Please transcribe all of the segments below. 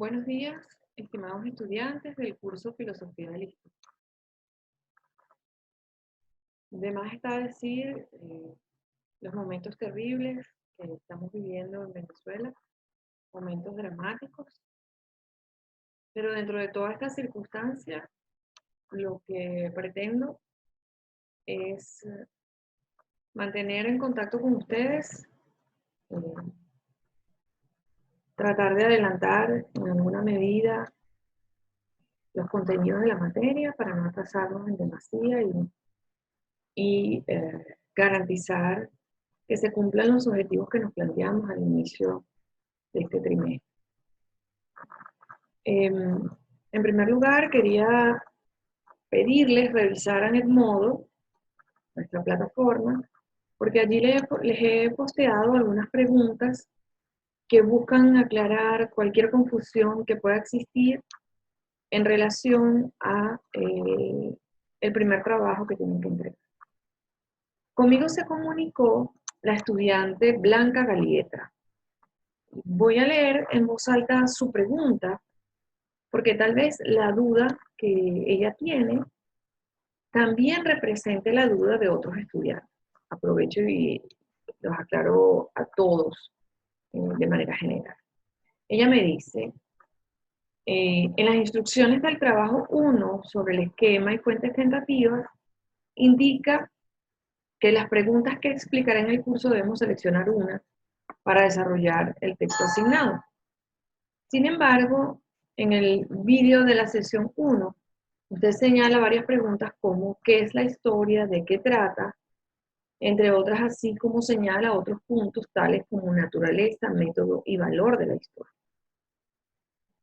Buenos días, estimados estudiantes del curso Filosofía del Istmo. De más está decir los momentos terribles que estamos viviendo en Venezuela, momentos dramáticos, pero dentro de toda esta circunstancia, lo que pretendo es mantener en contacto con ustedes, eh, tratar de adelantar en alguna medida los contenidos de la materia para no atrasarnos en demasía y garantizar que se cumplan los objetivos que nos planteamos al inicio de este trimestre. En primer lugar, quería pedirles revisaran Edmodo, nuestra plataforma, porque allí les he posteado algunas preguntas que buscan aclarar cualquier confusión que pueda existir en relación a el primer trabajo que tienen que entregar. Conmigo se comunicó la estudiante Blanca Galieta. Voy a leer en voz alta su pregunta, porque tal vez la duda que ella tiene también represente la duda de otros estudiantes. Aprovecho y los aclaro a todos de manera general. Ella me dice, en las instrucciones del trabajo 1 sobre el esquema y fuentes tentativas, indica que las preguntas que explicaré en el curso debemos seleccionar una para desarrollar el texto asignado. Sin embargo, en el vídeo de la sesión 1, usted señala varias preguntas como ¿qué es la historia? ¿De qué trata? Entre otras, así como señala otros puntos tales como naturaleza, método y valor de la historia.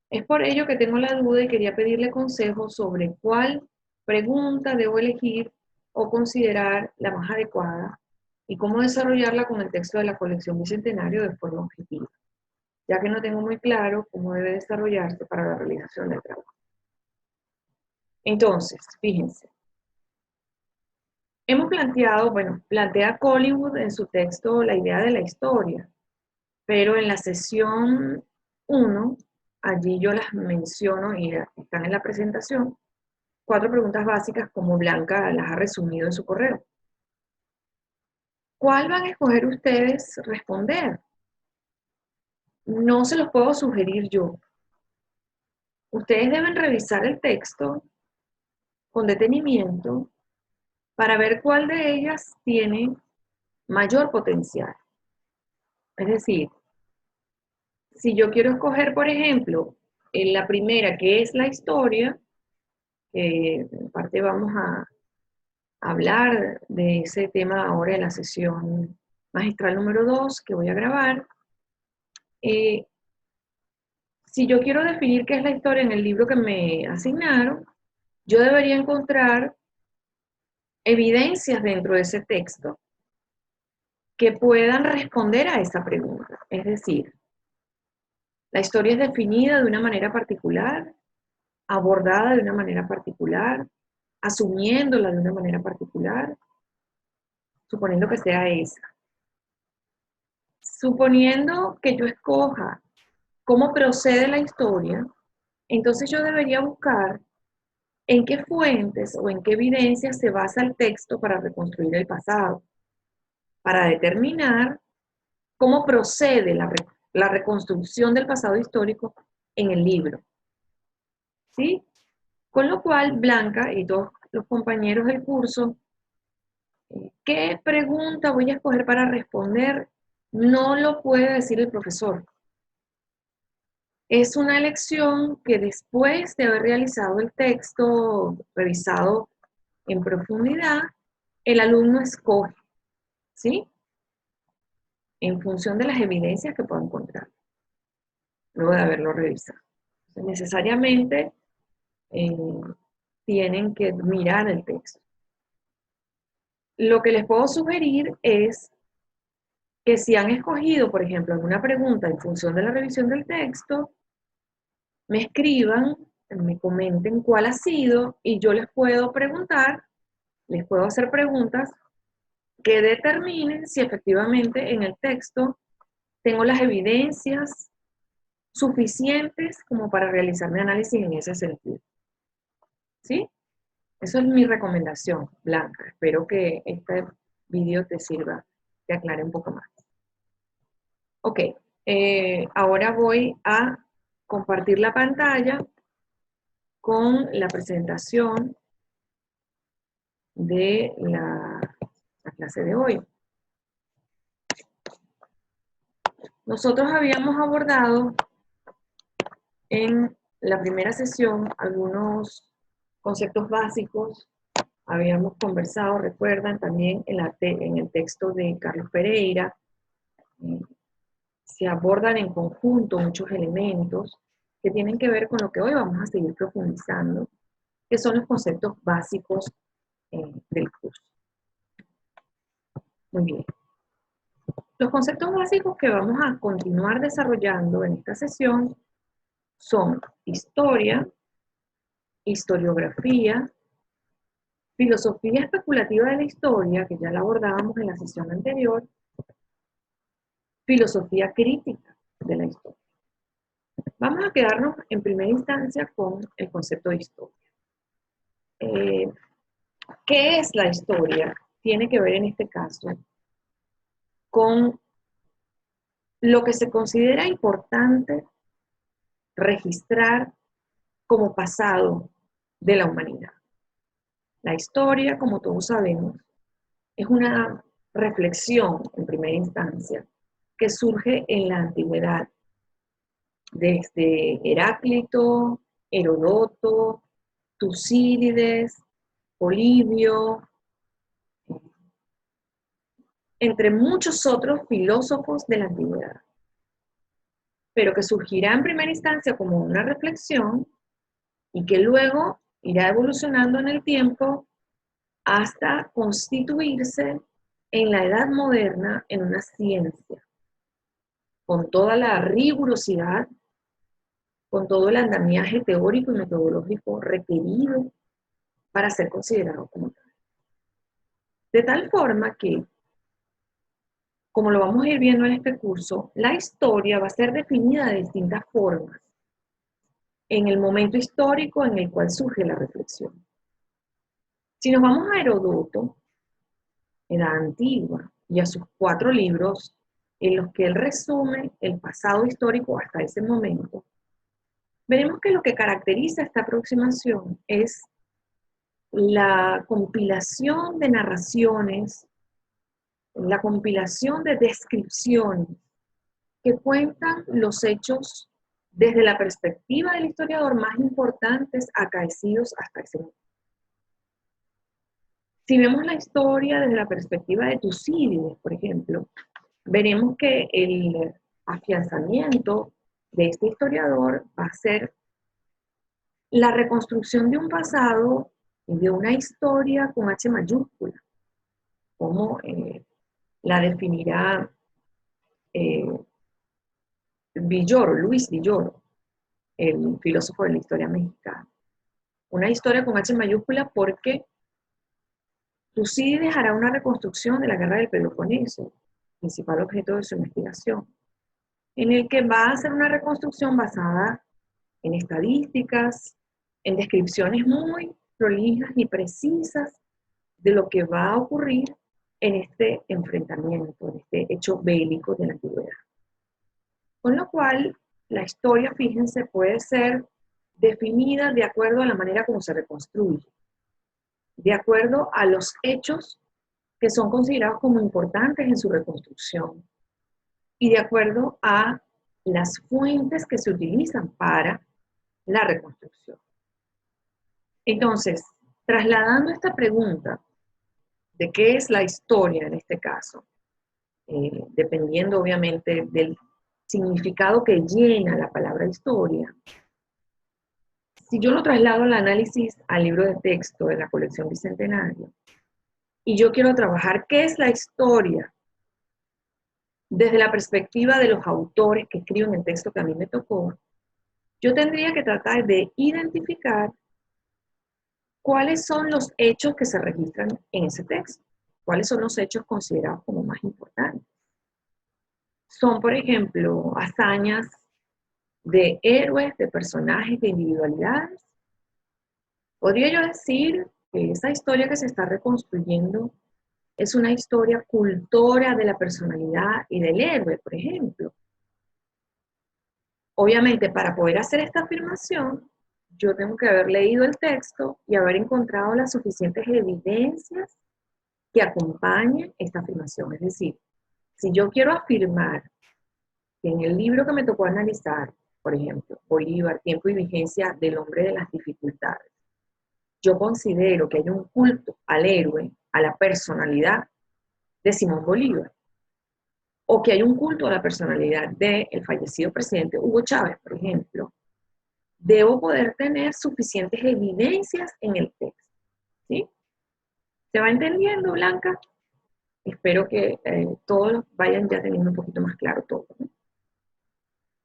Es por ello que tengo la duda y quería pedirle consejo sobre cuál pregunta debo elegir o considerar la más adecuada y cómo desarrollarla con el texto de la colección Bicentenario de forma objetiva, ya que no tengo muy claro cómo debe desarrollarse para la realización del trabajo. Entonces, fíjense, hemos planteado, plantea Collingwood en su texto la idea de la historia, pero en la sesión 1, allí yo las menciono y están en la presentación, 4 preguntas básicas como Blanca las ha resumido en su correo. ¿Cuál van a escoger ustedes responder? No se los puedo sugerir yo. Ustedes deben revisar el texto con detenimiento para ver cuál de ellas tiene mayor potencial. Es decir, si yo quiero escoger, por ejemplo, en la primera, que es la historia, que en parte vamos a hablar de ese tema ahora en la sesión magistral número 2 que voy a grabar. Si yo quiero definir qué es la historia en el libro que me asignaron, yo debería encontrar evidencias dentro de ese texto que puedan responder a esa pregunta. Es decir, la historia es definida de una manera particular, abordada de una manera particular, asumiéndola de una manera particular, suponiendo que sea esa. Suponiendo que yo escoja cómo procede la historia, entonces yo debería buscar en qué fuentes o en qué evidencias se basa el texto para reconstruir el pasado, para determinar cómo procede la reconstrucción del pasado histórico en el libro. ¿Sí? Con lo cual, Blanca y todos los compañeros del curso, ¿qué pregunta voy a escoger para responder? No lo puede decir el profesor. Es una elección que después de haber realizado el texto, revisado en profundidad, el alumno escoge, ¿sí? En función de las evidencias que pueda encontrar, luego de haberlo revisado. Entonces, necesariamente tienen que mirar el texto. Lo que les puedo sugerir es que si han escogido, por ejemplo, alguna pregunta en función de la revisión del texto, me escriban, me comenten cuál ha sido y yo les puedo preguntar, les puedo hacer preguntas que determinen si efectivamente en el texto tengo las evidencias suficientes como para realizar mi análisis en ese sentido. ¿Sí? Eso es mi recomendación, Blanca. Espero que este video te sirva, te aclare un poco más. Ok, ahora voy a compartir la pantalla con la presentación de la clase de hoy. Nosotros habíamos abordado en la primera sesión algunos conceptos básicos. Habíamos conversado, recuerdan, también en el texto de Carlos Pereira. Se abordan en conjunto muchos elementos que tienen que ver con lo que hoy vamos a seguir profundizando, que son los conceptos básicos del curso. Muy bien. Los conceptos básicos que vamos a continuar desarrollando en esta sesión son historia, historiografía, filosofía especulativa de la historia, que ya la abordábamos en la sesión anterior, filosofía crítica de la historia. Vamos a quedarnos en primera instancia con el concepto de historia. ¿Qué es la historia? Tiene que ver en este caso con lo que se considera importante registrar como pasado de la humanidad. La historia, como todos sabemos, es una reflexión en primera instancia que surge en la antigüedad, desde Heráclito, Herodoto, Tucídides, Polibio, entre muchos otros filósofos de la antigüedad, pero que surgirá en primera instancia como una reflexión y que luego irá evolucionando en el tiempo hasta constituirse en la edad moderna en una ciencia, con toda la rigurosidad, con todo el andamiaje teórico y metodológico requerido para ser considerado como tal. De tal forma que, como lo vamos a ir viendo en este curso, la historia va a ser definida de distintas formas en el momento histórico en el cual surge la reflexión. Si nos vamos a Herodoto, Edad Antigua, y a sus 4 libros en los que él resume el pasado histórico hasta ese momento, veremos que lo que caracteriza esta aproximación es la compilación de narraciones, la compilación de descripciones que cuentan los hechos desde la perspectiva del historiador más importantes acaecidos hasta ese momento. Si vemos la historia desde la perspectiva de Tucídides, por ejemplo, veremos que el afianzamiento de este historiador va a ser la reconstrucción de un pasado y de una historia con H mayúscula, como la definirá Villoro, Luis Villoro, el filósofo de la historia mexicana. Una historia con H mayúscula porque Tucídides hará una reconstrucción de la guerra del Peloponeso, principal objeto de su investigación, en el que va a hacer una reconstrucción basada en estadísticas, en descripciones muy prolijas y precisas de lo que va a ocurrir en este enfrentamiento, en este hecho bélico de la antigüedad. Con lo cual, la historia, fíjense, puede ser definida de acuerdo a la manera como se reconstruye, de acuerdo a los hechos que son considerados como importantes en su reconstrucción y de acuerdo a las fuentes que se utilizan para la reconstrucción. Entonces, trasladando esta pregunta de qué es la historia en este caso, dependiendo obviamente del significado que llena la palabra historia, si yo lo traslado al análisis al libro de texto de la colección Bicentenario, y yo quiero trabajar qué es la historia desde la perspectiva de los autores que escriben el texto que a mí me tocó, yo tendría que tratar de identificar cuáles son los hechos que se registran en ese texto, cuáles son los hechos considerados como más importantes. Son, por ejemplo, hazañas de héroes, de personajes, de individualidades. Podría yo decir que esa historia que se está reconstruyendo es una historia cultora de la personalidad y del héroe, por ejemplo. Obviamente, para poder hacer esta afirmación, yo tengo que haber leído el texto y haber encontrado las suficientes evidencias que acompañen esta afirmación. Es decir, si yo quiero afirmar que en el libro que me tocó analizar, por ejemplo, Bolívar, Tiempo y Vigencia del Hombre de las Dificultades, yo considero que hay un culto al héroe, a la personalidad de Simón Bolívar, o que hay un culto a la personalidad del fallecido presidente Hugo Chávez, por ejemplo, debo poder tener suficientes evidencias en el texto. ¿Sí? ¿Se va entendiendo, Blanca? Espero que todos vayan ya teniendo un poquito más claro todo, ¿no?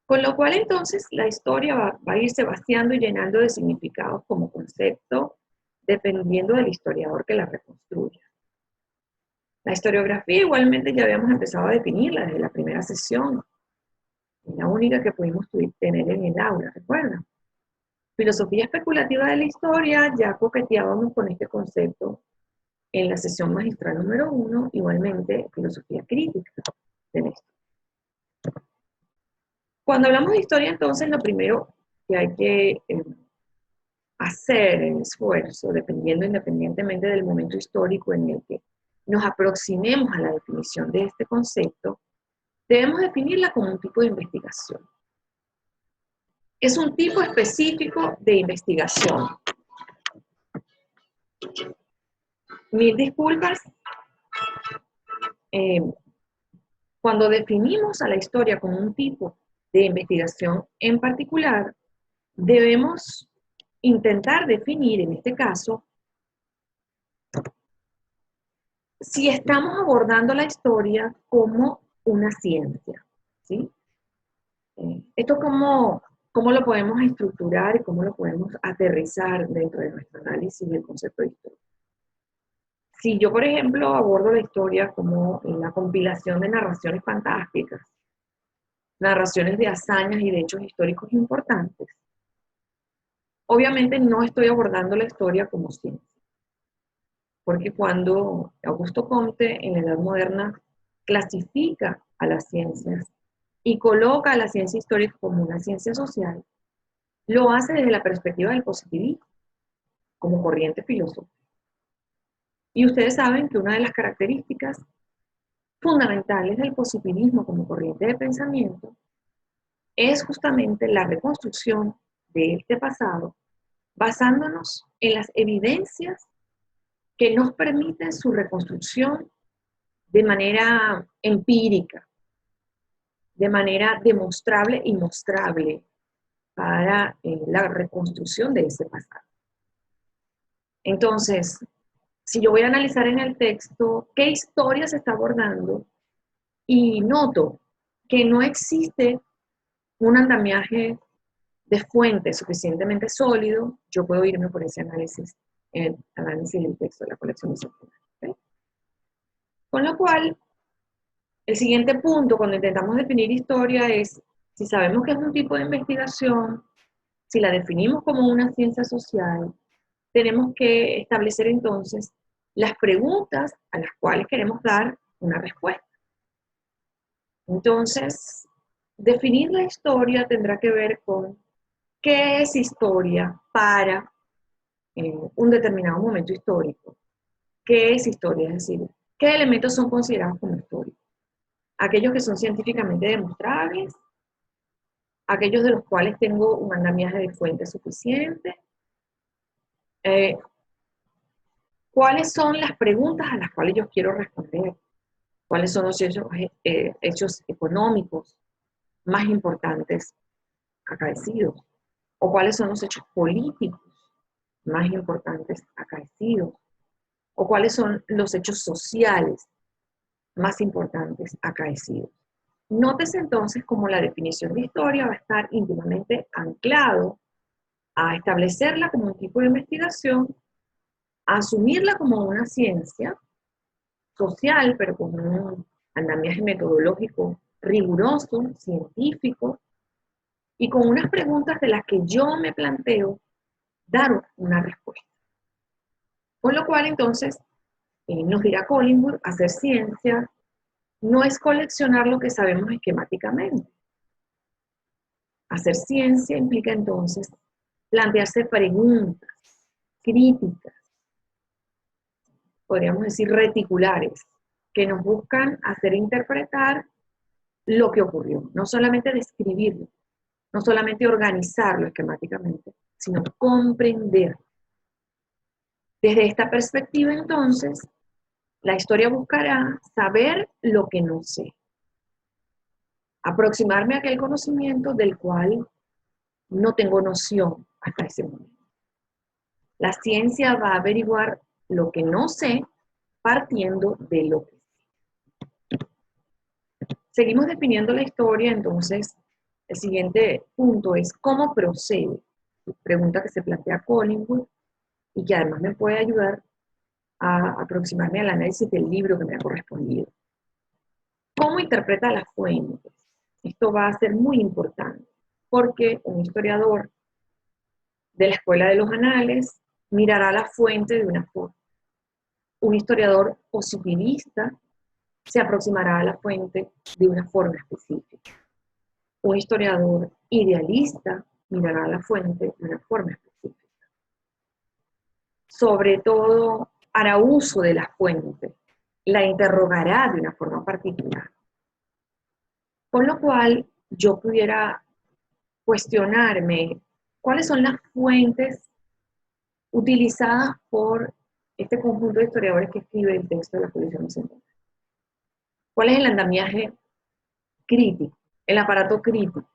Con lo cual, entonces, la historia va a irse vaciando y llenando de significados como concepto, dependiendo del historiador que la reconstruya. La historiografía igualmente ya habíamos empezado a definirla desde la primera sesión, la única que pudimos tener en el aula, ¿recuerdan? Filosofía especulativa de la historia, ya coqueteábamos con este concepto en la sesión magistral número 1, igualmente filosofía crítica de la historia. Cuando hablamos de historia, entonces, lo primero que hay que hacer el esfuerzo, independientemente del momento histórico en el que nos aproximemos a la definición de este concepto, debemos definirla como un tipo de investigación. Es un tipo específico de investigación. Mil disculpas. Cuando definimos a la historia como un tipo de investigación en particular, debemos intentar definir, en este caso, si estamos abordando la historia como una ciencia, ¿sí? Esto cómo lo podemos estructurar y cómo lo podemos aterrizar dentro de nuestro análisis del concepto de historia. Si yo, por ejemplo, abordo la historia como la compilación de narraciones fantásticas, narraciones de hazañas y de hechos históricos importantes, obviamente no estoy abordando la historia como ciencia. Porque cuando Augusto Comte en la Edad Moderna clasifica a las ciencias y coloca a la ciencia histórica como una ciencia social, lo hace desde la perspectiva del positivismo, como corriente filosófica. Y ustedes saben que una de las características fundamentales del positivismo como corriente de pensamiento es justamente la reconstrucción de este pasado basándonos en las evidencias que nos permiten su reconstrucción de manera empírica, de manera demostrable y mostrable para la reconstrucción de ese pasado. Entonces, si yo voy a analizar en el texto qué historia se está abordando y noto que no existe un andamiaje de fuente suficientemente sólido, yo puedo irme por ese análisis, el análisis del texto de la colección disciplinar. ¿Okay? Con lo cual, el siguiente punto cuando intentamos definir historia es, si sabemos que es un tipo de investigación, si la definimos como una ciencia social, tenemos que establecer entonces las preguntas a las cuales queremos dar una respuesta. Entonces, definir la historia tendrá que ver con qué es historia para un determinado momento histórico. ¿Qué es historia? Es decir, ¿qué elementos son considerados como históricos? Aquellos que son científicamente demostrables, aquellos de los cuales tengo un andamiaje de fuente suficiente. ¿Cuáles son las preguntas a las cuales yo quiero responder? ¿Cuáles son los hechos económicos más importantes acaecidos? ¿O cuáles son los hechos políticos más importantes acaecidos? ¿O cuáles son los hechos sociales más importantes acaecidos? Nótese entonces cómo la definición de historia va a estar íntimamente anclado a establecerla como un tipo de investigación, a asumirla como una ciencia social, pero con un andamiaje metodológico riguroso, científico, y con unas preguntas de las que yo me planteo, dar una respuesta. Con lo cual, entonces, nos dirá Collingwood, hacer ciencia no es coleccionar lo que sabemos esquemáticamente. Hacer ciencia implica entonces plantearse preguntas críticas, podríamos decir reticulares, que nos buscan hacer interpretar lo que ocurrió, no solamente describirlo, no solamente organizarlo esquemáticamente, sino comprender. Desde esta perspectiva, entonces, la historia buscará saber lo que no sé, aproximarme a aquel conocimiento del cual no tengo noción hasta ese momento. La ciencia va a averiguar lo que no sé partiendo de lo que sé. Seguimos definiendo la historia, entonces el siguiente punto es cómo procede. Pregunta que se plantea Collingwood y que además me puede ayudar a aproximarme al análisis del libro que me ha correspondido. ¿Cómo interpreta las fuentes? Esto va a ser muy importante, porque un historiador de la escuela de los anales mirará la fuente de una forma. Un historiador positivista se aproximará a la fuente de una forma específica. Un historiador idealista mirará la fuente de una forma específica. Sobre todo, hará uso de la fuente, la interrogará de una forma particular. Con lo cual, yo pudiera cuestionarme cuáles son las fuentes utilizadas por este conjunto de historiadores que escribe el texto de la colección central. ¿Cuál es el andamiaje crítico, el aparato crítico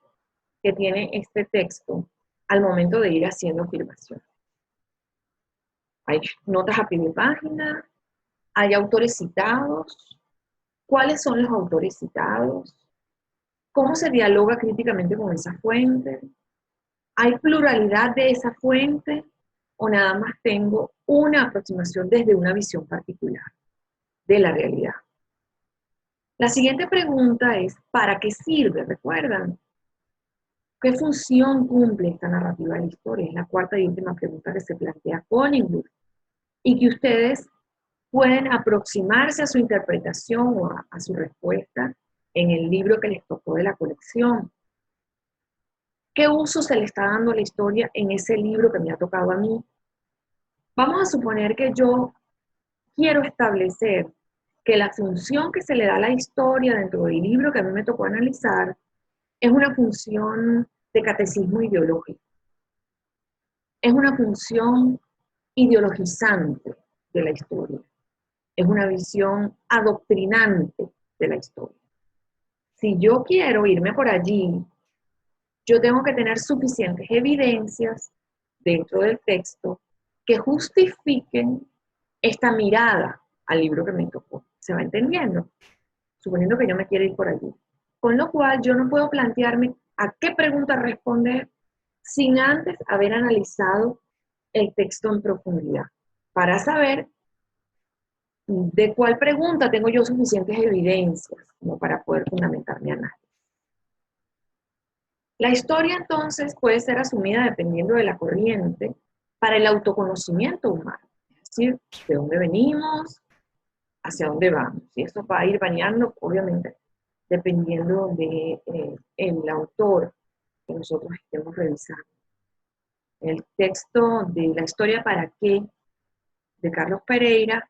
que tiene este texto al momento de ir haciendo afirmaciones? Hay notas a pie de página, hay autores citados. ¿Cuáles son los autores citados? ¿Cómo se dialoga críticamente con esa fuente? ¿Hay pluralidad de esa fuente o nada más tengo una aproximación desde una visión particular de la realidad? La siguiente pregunta es, ¿para qué sirve? ¿Recuerdan? ¿Qué función cumple esta narrativa de la historia? Es la cuarta y última pregunta que se plantea Collingwood y que ustedes pueden aproximarse a su interpretación o a su respuesta en el libro que les tocó de la colección. ¿Qué uso se le está dando a la historia en ese libro que me ha tocado a mí? Vamos a suponer que yo quiero establecer que la función que se le da a la historia dentro del libro que a mí me tocó analizar es una función de catecismo ideológico. Es una función ideologizante de la historia. Es una visión adoctrinante de la historia. Si yo quiero irme por allí, yo tengo que tener suficientes evidencias dentro del texto que justifiquen esta mirada al libro que me tocó. ¿Se va entendiendo? Suponiendo que yo me quiera ir por allí. Con lo cual, yo no puedo plantearme a qué pregunta responder sin antes haber analizado el texto en profundidad, para saber de cuál pregunta tengo yo suficientes evidencias como para poder fundamentar mi análisis. La historia entonces puede ser asumida dependiendo de la corriente para el autoconocimiento humano, es decir, de dónde venimos, hacia dónde vamos. Y eso va a ir variando, obviamente, dependiendo de el autor que nosotros estemos revisando. El texto de La historia para qué, de Carlos Pereira,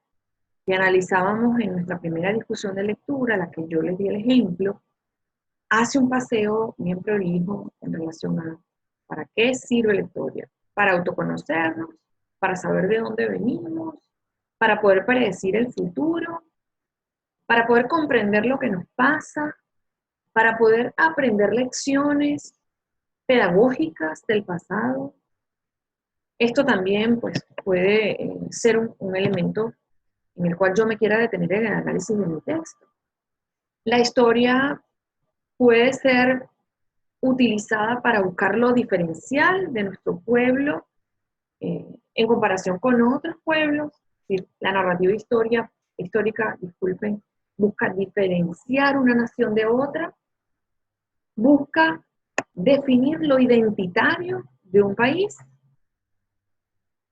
que analizábamos en nuestra primera discusión de lectura, la que yo les di el ejemplo, hace un paseo bien prolijo en relación a para qué sirve la historia. Para autoconocernos, para saber de dónde venimos, para poder predecir el futuro, para poder comprender lo que nos pasa, para poder aprender lecciones pedagógicas del pasado. Esto también pues, puede ser un elemento en el cual yo me quiera detener en el análisis de mi texto. La historia puede ser utilizada para buscar lo diferencial de nuestro pueblo en comparación con otros pueblos. Es decir, la narrativa histórica, disculpen, busca diferenciar una nación de otra, busca definir lo identitario de un país,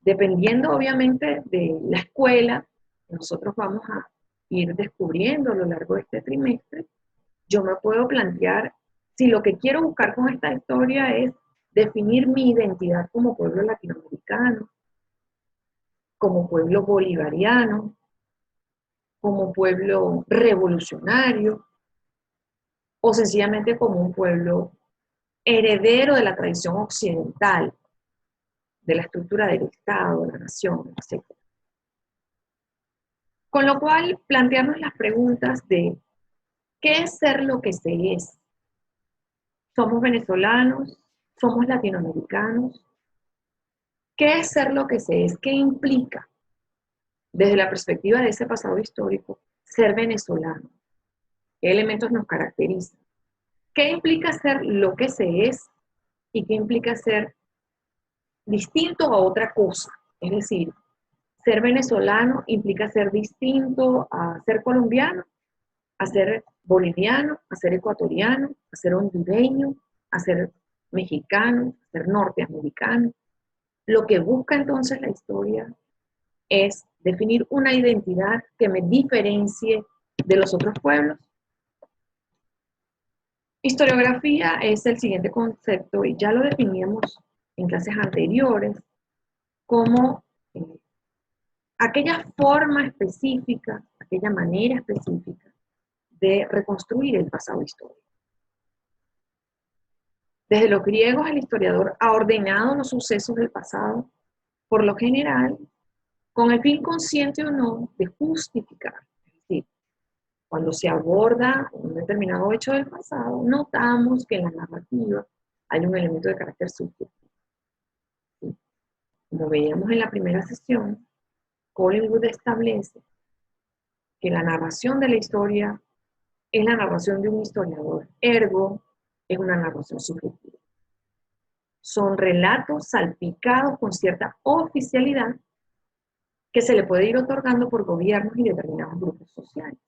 dependiendo obviamente de la escuela que nosotros vamos a ir descubriendo a lo largo de este trimestre. Yo me puedo plantear si lo que quiero buscar con esta historia es definir mi identidad como pueblo latinoamericano, como pueblo bolivariano, como pueblo revolucionario, o sencillamente como un pueblo heredero de la tradición occidental, de la estructura del Estado, de la nación, etc. Con lo cual, plantearnos las preguntas de ¿qué es ser lo que se es? ¿Somos venezolanos? ¿Somos latinoamericanos? ¿Qué es ser lo que se es? ¿Qué implica, desde la perspectiva de ese pasado histórico, ser venezolano? ¿Qué elementos nos caracterizan? ¿Qué implica ser lo que se es y qué implica ser distinto a otra cosa? Es decir, ser venezolano implica ser distinto a ser colombiano, a ser boliviano, a ser ecuatoriano, a ser hondureño, a ser mexicano, a ser norteamericano. Lo que busca entonces la historia es definir una identidad que me diferencie de los otros pueblos. Historiografía es el siguiente concepto y ya lo definíamos en clases anteriores como aquella forma específica, aquella manera específica de reconstruir el pasado histórico. Desde los griegos, el historiador ha ordenado los sucesos del pasado, por lo general, con el fin consciente o no de justificar. Es decir, cuando se aborda un determinado hecho del pasado, notamos que en la narrativa hay un elemento de carácter subjetivo. ¿Sí? Como veíamos en la primera sesión, Collingwood establece que la narración de la historia es la narración de un historiador, ergo, es una narración subjetiva. Son relatos salpicados con cierta oficialidad que se le puede ir otorgando por gobiernos y determinados grupos sociales.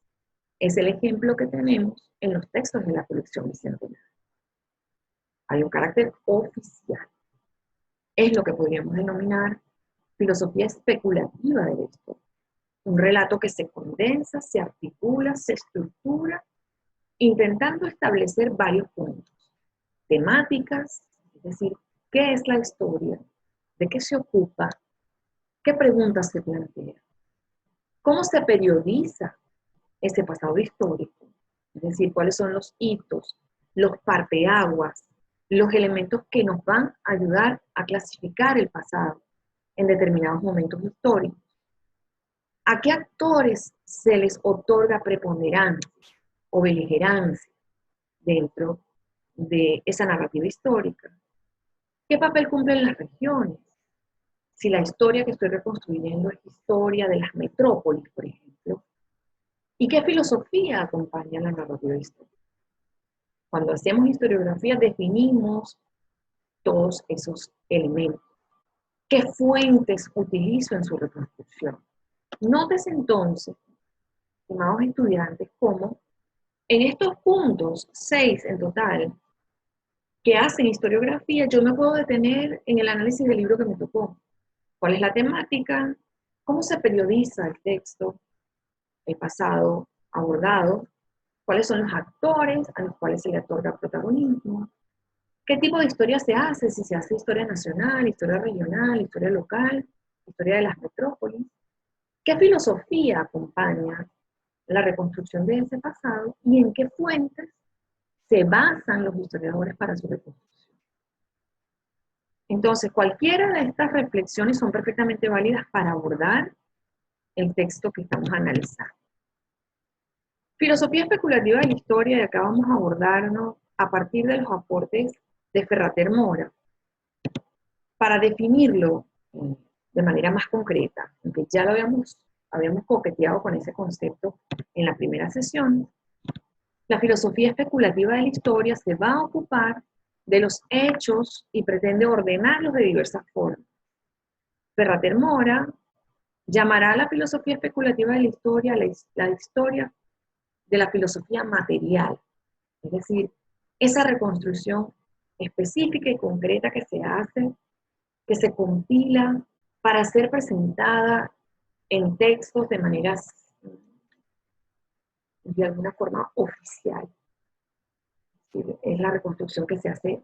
Es el ejemplo que tenemos en los textos de la colección bicentenaria. Hay un carácter oficial. Es lo que podríamos denominar filosofía especulativa de la historia. Un relato que se condensa, se articula, se estructura, intentando establecer varios puntos. Temáticas, es decir, ¿qué es la historia? ¿De qué se ocupa? ¿Qué preguntas se plantean? ¿Cómo se periodiza ese pasado histórico? Es decir, ¿cuáles son los hitos, los parteaguas, los elementos que nos van a ayudar a clasificar el pasado en determinados momentos históricos? ¿A qué actores se les otorga preponderancia o beligerancia dentro de esa narrativa histórica? ¿Qué papel cumplen las regiones? Si la historia que estoy reconstruyendo es historia de las metrópolis, por ejemplo, ¿y qué filosofía acompaña la narrativa histórica? Cuando hacemos historiografía definimos todos esos elementos. ¿Qué fuentes utilizo en su reconstrucción? Nótese entonces, estimados estudiantes, cómo en estos puntos, 6 en total, que hacen historiografía, yo me puedo detener en el análisis del libro que me tocó. ¿Cuál es la temática? ¿Cómo se periodiza el texto, el pasado abordado? ¿Cuáles son los actores a los cuales se le otorga protagonismo? ¿Qué tipo de historia se hace? Si se hace historia nacional, historia regional, historia local, historia de las metrópolis. ¿Qué filosofía acompaña la reconstrucción de ese pasado y en qué fuentes se basan los historiadores para su reconstrucción? Entonces, cualquiera de estas reflexiones son perfectamente válidas para abordar el texto que estamos analizando. Filosofía especulativa de la historia, y acá vamos a abordarnos a partir de los aportes de Ferrater Mora, para definirlo de manera más concreta, aunque ya lo habíamos coqueteado con ese concepto en la primera sesión. La filosofía especulativa de la historia se va a ocupar de los hechos y pretende ordenarlos de diversas formas. Ferrater Mora llamará a la filosofía especulativa de la historia la historia de la filosofía material, es decir, esa reconstrucción específica y concreta que se hace, que se compila para ser presentada en textos de manera, de alguna forma, oficial. Es la reconstrucción que se hace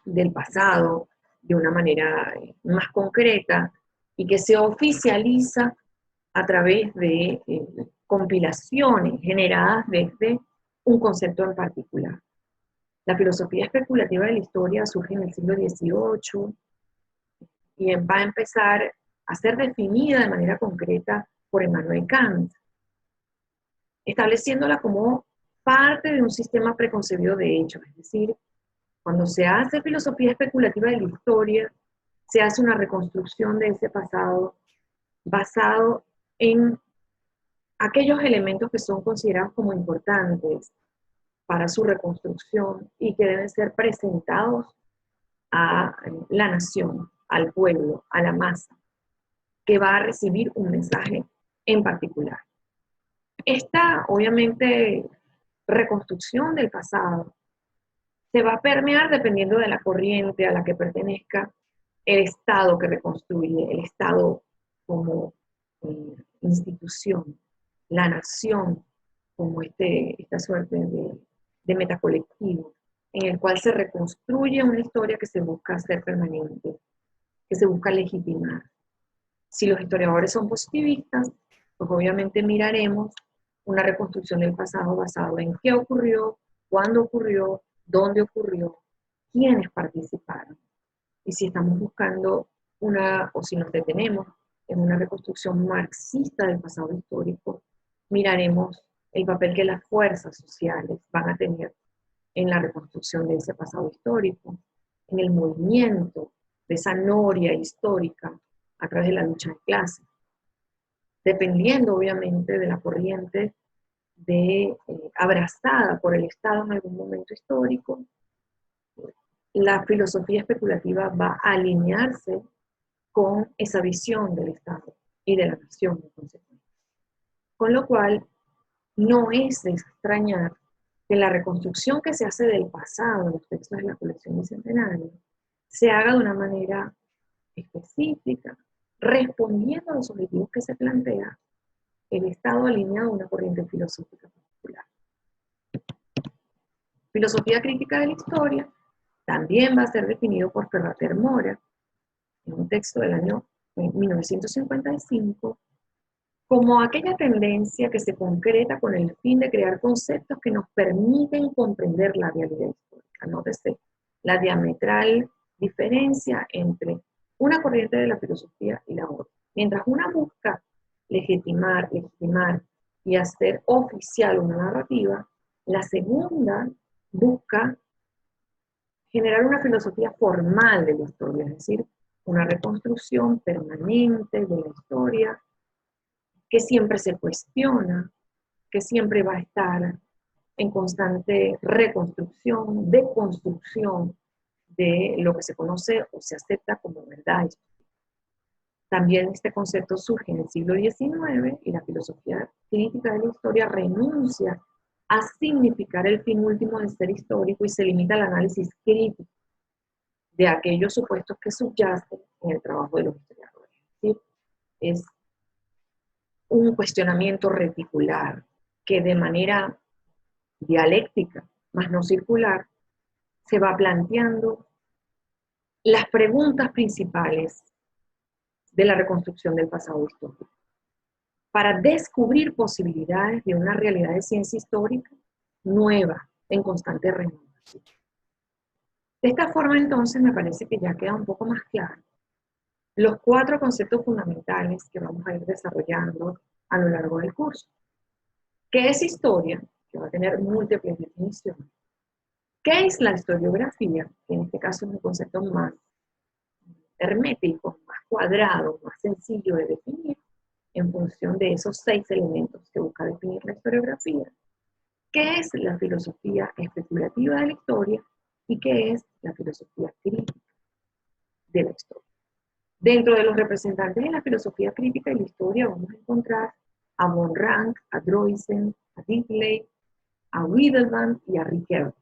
del pasado de una manera más concreta y que se oficializa a través de compilaciones generadas desde un concepto en particular. La filosofía especulativa de la historia surge en el siglo XVIII y va a empezar a ser definida de manera concreta por Immanuel Kant, estableciéndola como parte de un sistema preconcebido de hechos. Es decir, cuando se hace filosofía especulativa de la historia, se hace una reconstrucción de ese pasado basado en aquellos elementos que son considerados como importantes para su reconstrucción y que deben ser presentados a la nación, al pueblo, a la masa, que va a recibir un mensaje en particular. Esta, obviamente, reconstrucción del pasado se va a permear dependiendo de la corriente a la que pertenezca el Estado que reconstruye, el Estado como institución, la nación como esta suerte de metacolectivo, en el cual se reconstruye una historia que se busca hacer permanente, que se busca legitimar. Si los historiadores son positivistas, pues obviamente miraremos una reconstrucción del pasado basado en qué ocurrió, cuándo ocurrió, dónde ocurrió, quiénes participaron. Y si estamos buscando o si nos detenemos en una reconstrucción marxista del pasado histórico, miraremos el papel que las fuerzas sociales van a tener en la reconstrucción de ese pasado histórico, en el movimiento de esa noria histórica a través de la lucha de clases, dependiendo obviamente de la corriente abrazada por el Estado en algún momento histórico. La filosofía especulativa va a alinearse con esa visión del Estado y de la nación en consecuencia. Con lo cual, no es de extrañar que la reconstrucción que se hace del pasado en los textos de la colección bicentenaria se haga de una manera específica, respondiendo a los objetivos que se plantea el Estado alineado a una corriente filosófica particular. Filosofía crítica de la historia también va a ser definido por Ferrater Mora, en un texto del año 1955, como aquella tendencia que se concreta con el fin de crear conceptos que nos permiten comprender la realidad histórica. Nótese la diametral diferencia entre una corriente de la filosofía y la otra. Mientras una busca legitimar y hacer oficial una narrativa, la segunda busca generar una filosofía formal de la historia, es decir, una reconstrucción permanente de la historia que siempre se cuestiona, que siempre va a estar en constante reconstrucción, deconstrucción de lo que se conoce o se acepta como verdad. También este concepto surge en el siglo XIX y la filosofía crítica de la historia renuncia a significar el fin último de ser histórico y se limita al análisis crítico de aquellos supuestos que subyacen en el trabajo de los historiadores. ¿Sí? Es un cuestionamiento reticular que de manera dialéctica, más no circular, se va planteando las preguntas principales de la reconstrucción del pasado histórico, para descubrir posibilidades de una realidad de ciencia histórica nueva, en constante renovación. De esta forma, entonces, me parece que ya queda un poco más claro los 4 conceptos fundamentales que vamos a ir desarrollando a lo largo del curso. ¿Qué es historia? Que va a tener múltiples definiciones. ¿Qué es la historiografía? Que en este caso es un concepto más hermético, más cuadrado, más sencillo de definir, en función de esos 6 elementos que busca definir la historiografía. ¿Qué es la filosofía especulativa de la historia? ¿Y qué es la filosofía crítica de la historia? Dentro de los representantes de la filosofía crítica de la historia vamos a encontrar a von Ranke, a Droysen, a Digley, a Wiedemann y a Ricoeur.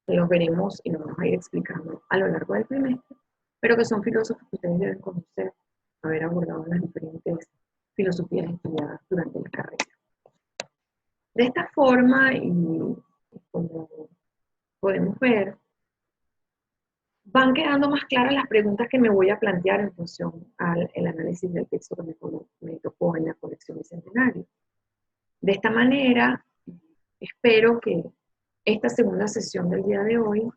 los veremos y los vamos a ir explicando a lo largo del trimestre, pero que son filósofos que ustedes deben conocer, haber abordado las diferentes filosofías estudiadas durante la carrera. De esta forma, y como podemos ver, van quedando más claras las preguntas que me voy a plantear en función al análisis del texto que me tocó en la colección Bicentenario. De esta manera, espero que esta segunda sesión del día de hoy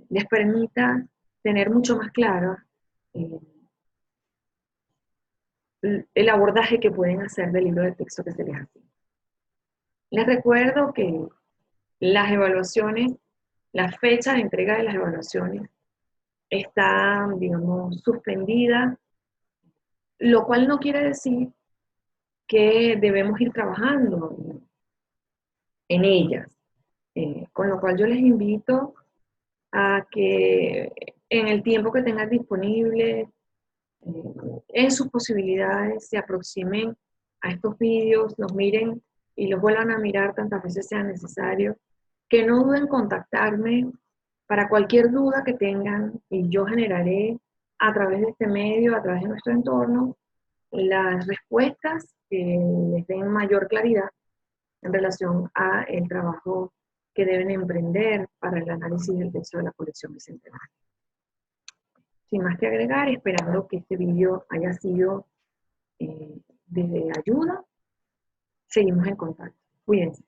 les permita tener mucho más claro el abordaje que pueden hacer del libro de texto que se les hace. Les recuerdo que las evaluaciones, la fecha de entrega de las evaluaciones está, digamos, suspendida, lo cual no quiere decir que debemos ir trabajando en ellas. Con lo cual yo les invito a que en el tiempo que tengan disponible, en sus posibilidades, se aproximen a estos vídeos, los miren y los vuelvan a mirar tantas veces sea necesario, que no duden en contactarme para cualquier duda que tengan y yo generaré a través de este medio, a través de nuestro entorno, las respuestas que les den mayor claridad en relación a el trabajo que deben emprender para el análisis del texto de la colección Bicentenario. Sin más que agregar, esperando que este vídeo haya sido de ayuda, seguimos en contacto. Cuídense.